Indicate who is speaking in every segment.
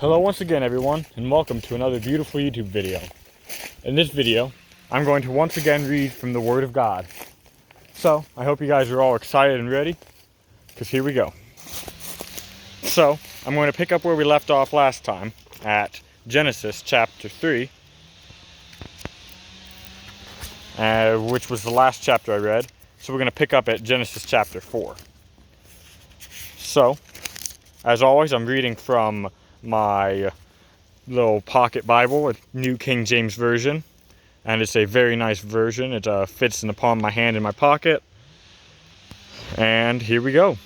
Speaker 1: Hello once again everyone, and welcome to another beautiful YouTube video. In this video, I'm going to once again read from the Word of God. So, I hope you guys are all excited and ready, because here we go. So, I'm going to pick up where we left off last time, at Genesis chapter 3, which was the last chapter I read. So we're going to pick up at Genesis chapter 4. So, as always, I'm reading from my little pocket Bible, a New King James Version, and it's a very nice version. It fits in the palm of my hand in my pocket, and here we go.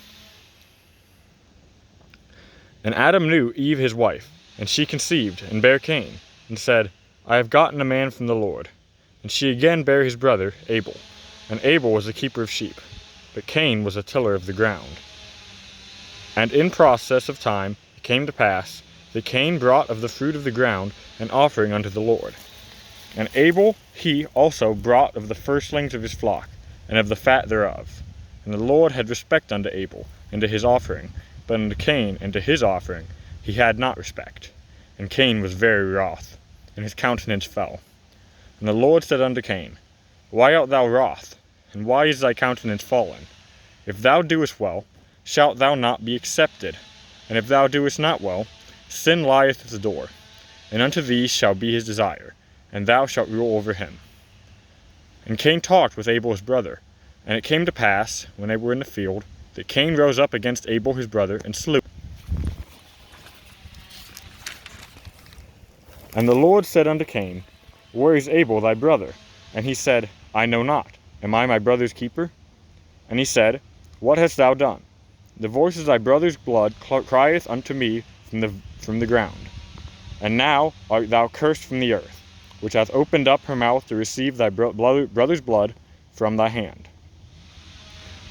Speaker 1: And Adam knew Eve his wife, and she conceived and bare Cain, and said, I have gotten a man from the Lord. And she again bare his brother Abel, and Abel was a keeper of sheep, but Cain was a tiller of the ground. And in process of time it came to pass that Cain brought of the fruit of the ground an offering unto the Lord. And Abel he also brought of the firstlings of his flock, and of the fat thereof. And the Lord had respect unto Abel, and to his offering, but unto Cain and to his offering he had not respect. And Cain was very wroth, and his countenance fell. And the Lord said unto Cain, Why art thou wroth, and why is thy countenance fallen? If thou doest well, shalt thou not be accepted? And if thou doest not well, sin lieth at the door, and unto thee shall be his desire, and thou shalt rule over him. And Cain talked with Abel his brother. And it came to pass, when they were in the field, that Cain rose up against Abel his brother, and slew him. And the Lord said unto Cain, Where is Abel thy brother? And he said, I know not. Am I my brother's keeper? And he said, What hast thou done? The voice of thy brother's blood crieth unto me from the ground. And now art thou cursed from the earth, which hath opened up her mouth to receive thy brother's blood from thy hand.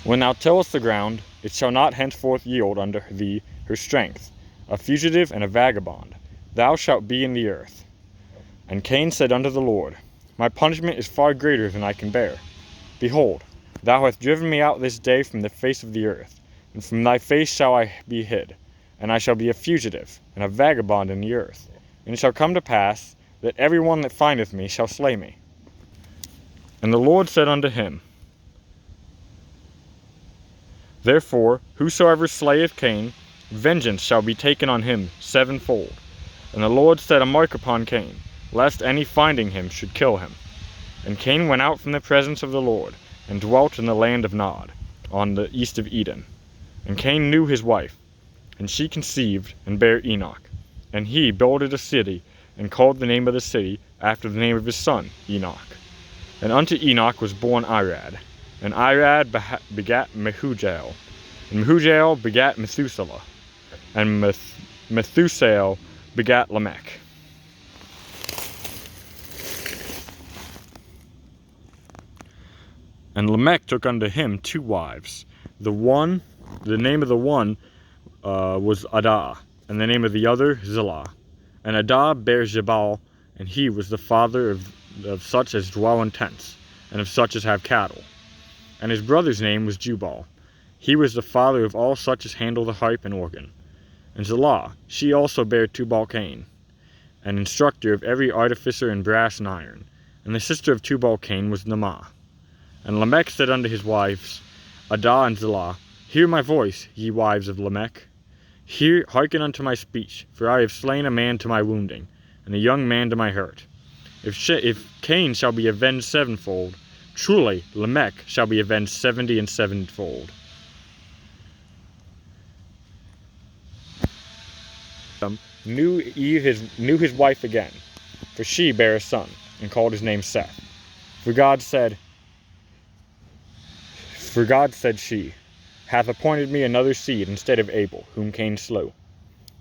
Speaker 1: When thou tillest the ground, it shall not henceforth yield unto thee her strength. A fugitive and a vagabond, thou shalt be in the earth. And Cain said unto the Lord, My punishment is far greater than I can bear. Behold, thou hast driven me out this day from the face of the earth, and from thy face shall I be hid, and I shall be a fugitive and a vagabond in the earth. And it shall come to pass that every one that findeth me shall slay me. And the Lord said unto him, Therefore whosoever slayeth Cain, vengeance shall be taken on him sevenfold. And the Lord set a mark upon Cain, lest any finding him should kill him. And Cain went out from the presence of the Lord, and dwelt in the land of Nod, on the east of Eden. And Cain knew his wife, and she conceived and bare Enoch. And he builded a city, and called the name of the city after the name of his son, Enoch. And unto Enoch was born Irad, and Irad begat Mehujael, and Mehujael begat Methuselah, and Methusael begat Lamech. And Lamech took unto him 2 wives. The name of the one was Adah, and the name of the other Zillah. And Adah bare Jabal, and he was the father of such as dwell in tents, and of such as have cattle. And his brother's name was Jubal. He was the father of all such as handle the harp and organ. And Zillah, she also bare Tubal-Cain, an instructor of every artificer in brass and iron. And the sister of Tubal-Cain was Naamah. And Lamech said unto his wives, Adah and Zillah, Hear my voice, ye wives of Lamech. Hearken unto my speech, for I have slain a man to my wounding, and a young man to my hurt. If Cain shall be avenged sevenfold, truly Lamech shall be avenged 70 and sevenfold. Knew his wife again, for she bare a son, and called his name Seth. For God said she, hath appointed me another seed instead of Abel, whom Cain slew.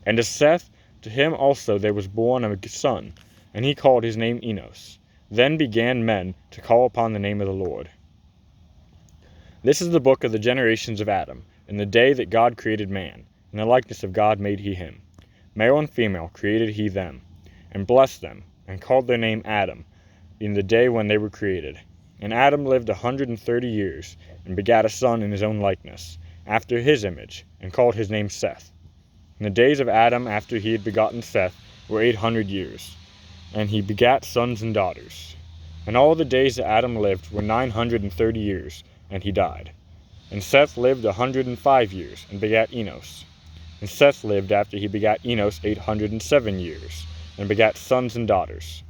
Speaker 1: And to Seth, to him also there was born a son, and he called his name Enos. Then began men to call upon the name of the Lord. This is the book of the generations of Adam, in the day that God created man. In the likeness of God made he him. Male and female created he them, and blessed them, and called their name Adam, in the day when they were created. And Adam lived 130 years, and begat a son in his own likeness, after his image, and called his name Seth. And the days of Adam after he had begotten Seth were 800 years, and he begat sons and daughters. And all the days that Adam lived were 930 years, and he died. And Seth lived 105 years, and begat Enos. And Seth lived after he begat Enos 807 years, and begat sons and daughters.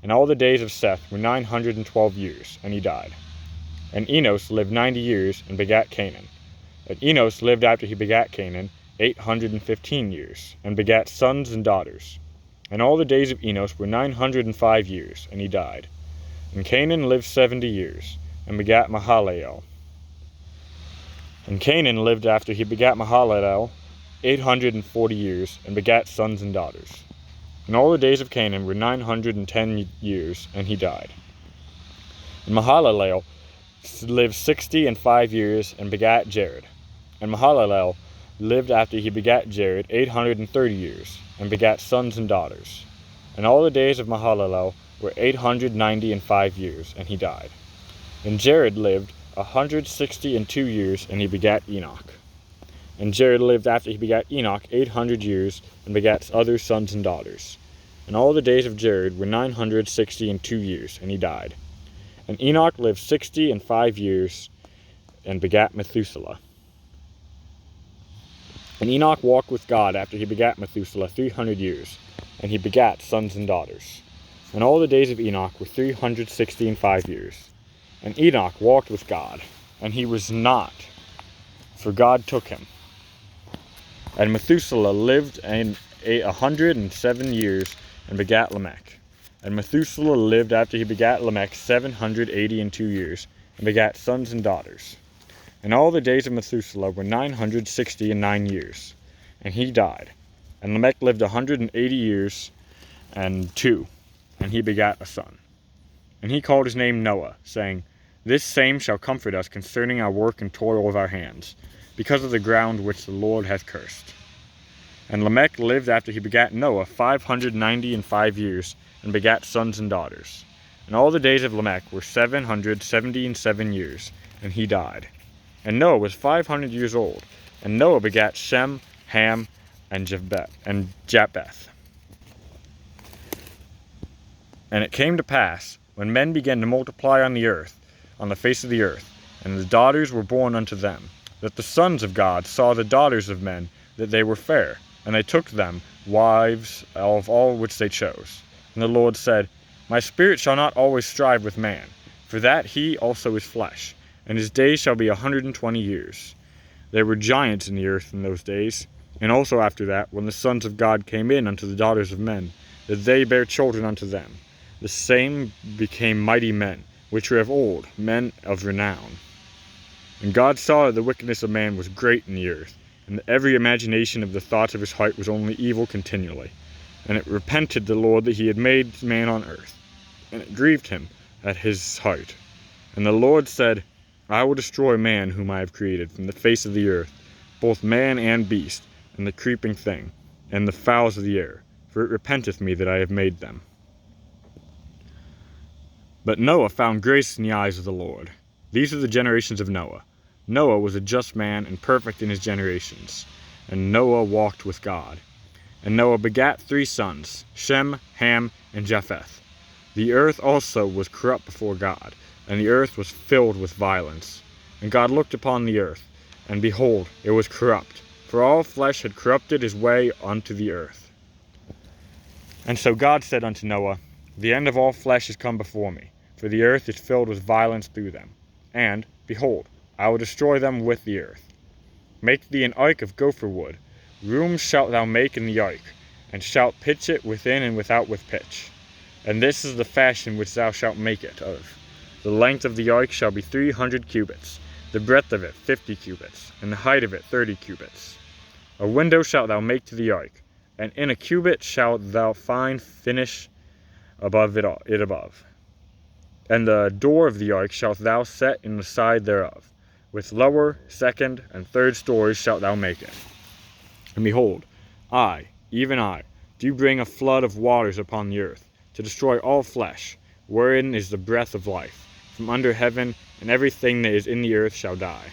Speaker 1: And all the days of Seth were 912 years, and he died. And Enos lived 90 years, and begat Canaan. And Enos lived after he begat Canaan 815 years, and begat sons and daughters. And all the days of Enos were 905 years, and he died. And Canaan lived 70 years, and begat Mahalalel. And Canaan lived after he begat Mahalalel 840 years, and begat sons and daughters. And all the days of Canaan were 910 years, and he died. And Mahalalel lived 65 years, and begat Jared. And Mahalalel lived after he begat Jared 830 years, and begat sons and daughters. And all the days of Mahalalel were 895 years, and he died. And Jared lived 162 years, and he begat Enoch. And Jared lived after he begat Enoch 800 years, and begat other sons and daughters. And all the days of Jared were 962 years, and he died. And Enoch lived 65 years, and begat Methuselah. And Enoch walked with God after he begat Methuselah 300 years, and he begat sons and daughters. And all the days of Enoch were 365 years. And Enoch walked with God, and he was not, for God took him. And Methuselah lived 107 years, and begat Lamech. And Methuselah lived after he begat Lamech 782 years, and begat sons and daughters. And all the days of Methuselah were 969 years, and he died. And Lamech lived 180 years and 2, and he begat a son. And he called his name Noah, saying, This same shall comfort us concerning our work and toil of our hands, because of the ground which the Lord hath cursed. And Lamech lived after he begat Noah 595 years, and begat sons and daughters. And all the days of Lamech were 777 years, and he died. And Noah was 500 years old, and Noah begat Shem, Ham, and Japheth. And it came to pass, when men began to multiply on the face of the earth, and the daughters were born unto them, that the sons of God saw the daughters of men, that they were fair, and they took them wives of all which they chose. And the Lord said, My spirit shall not always strive with man, for that he also is flesh, and his days shall be 120 years. There were giants in the earth in those days, and also after that, when the sons of God came in unto the daughters of men, that they bare children unto them. The same became mighty men, which were of old, men of renown. And God saw that the wickedness of man was great in the earth, and that every imagination of the thoughts of his heart was only evil continually. And it repented the Lord that he had made man on earth, and it grieved him at his heart. And the Lord said, I will destroy man whom I have created from the face of the earth, both man and beast, and the creeping thing, and the fowls of the air, for it repenteth me that I have made them. But Noah found grace in the eyes of the Lord. These are the generations of Noah. Noah was a just man and perfect in his generations, and Noah walked with God. And Noah begat 3 sons, Shem, Ham, and Japheth. The earth also was corrupt before God, and the earth was filled with violence. And God looked upon the earth, and behold, it was corrupt, for all flesh had corrupted his way unto the earth. And so God said unto Noah, The end of all flesh is come before me, for the earth is filled with violence through them. And, behold, I will destroy them with the earth. Make thee an ark of gopher wood. Rooms shalt thou make in the ark, and shalt pitch it within and without with pitch. And this is the fashion which thou shalt make it of. The length of the ark shall be 300 cubits, the breadth of it 50 cubits, and the height of it 30 cubits. A window shalt thou make to the ark, and in a cubit shalt thou find finish above it above. And the door of the ark shalt thou set in the side thereof. With lower, second, and third stories shalt thou make it. And behold, I, even I, do bring a flood of waters upon the earth, to destroy all flesh, wherein is the breath of life, from under heaven, and everything that is in the earth shall die.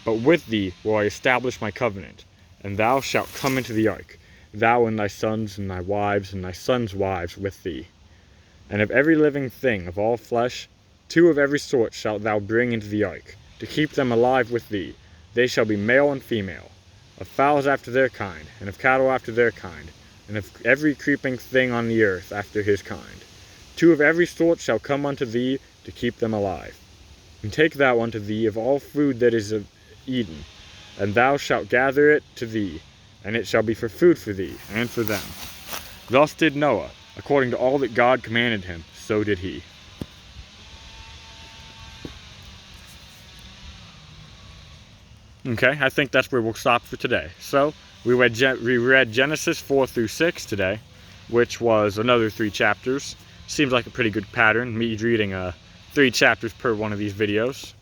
Speaker 1: But with thee will I establish my covenant, and thou shalt come into the ark, thou and thy sons and thy wives and thy sons' wives with thee. And of every living thing of all flesh, 2 of every sort shalt thou bring into the ark, to keep them alive with thee. They shall be male and female, of fowls after their kind, and of cattle after their kind, and of every creeping thing on the earth after his kind. 2 of every sort shall come unto thee, to keep them alive. And take thou unto thee of all food that is of Eden, and thou shalt gather it to thee, and it shall be for food for thee, and for them. Thus did Noah, according to all that God commanded him, so did he. Okay, I think that's where we'll stop for today. So, we read Genesis 4 through 6 today, which was another 3 chapters. Seems like a pretty good pattern, me reading 3 chapters per one of these videos.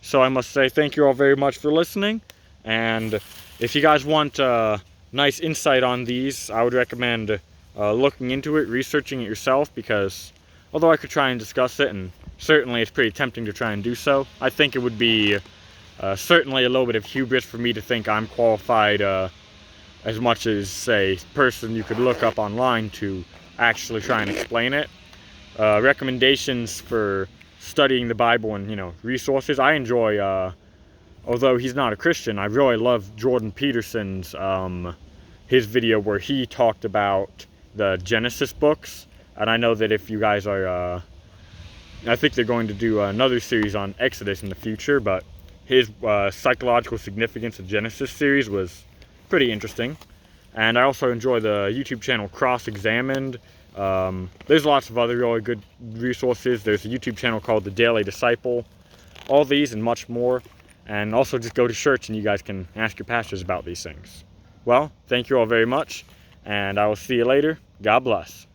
Speaker 1: So I must say thank you all very much for listening, and if you guys want nice insight on these, I would recommend looking into it, researching it yourself, because although I could try and discuss it, and certainly it's pretty tempting to try and do so, I think it would be certainly a little bit of hubris for me to think I'm qualified as much as, say, a person you could look up online to actually try and explain it. Recommendations for studying the Bible and, resources. I enjoy, although he's not a Christian, I really love Jordan Peterson's, his video where he talked about the Genesis books. And I know that if you guys are, I think they're going to do another series on Exodus in the future, but his psychological significance of Genesis series was pretty interesting. And I also enjoy the YouTube channel Cross-Examined. There's lots of other really good resources. There's a YouTube channel called The Daily Disciple. All these and much more. And also just go to church and you guys can ask your pastors about these things. Well, thank you all very much, and I will see you later. God bless.